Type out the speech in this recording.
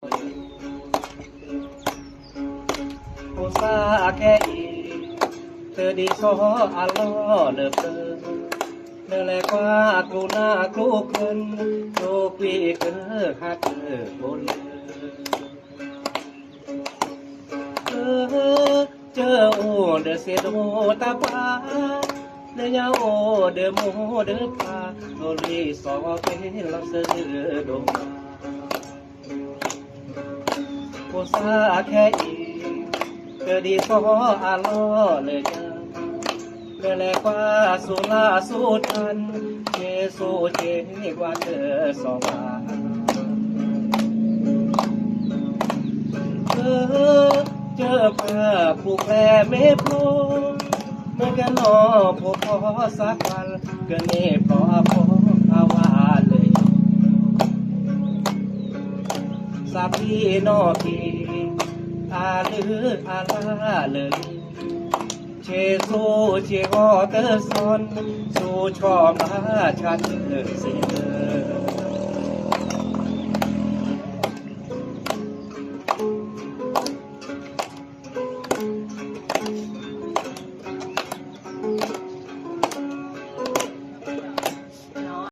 ผู้สาแค่อีเธอดีซออัลลอเลิฟเธอเธอแลกว่ากลูน่ากลูเกินโลกวีเกอฮักเธอบนเจอโอเดเซโดตาปาเดียโอเดโมเดปาโลลีสอเปลเสอโดมาผู้สาแค่อีเธอดีซออัลลอเลยเมื่อแลกว่าสุลาสุทันเจสูเจกว่าเธอสองมาเจอผ้าผูกแผลไม่พอเมื่อกันนอผู้พอสักวันก็นี่พอพอภาวะเลยสาพี่นอพี่อาลืออาลาเลยเชสูเชฮอเตอร์ซอนสู่ชอบมาชัดเสีย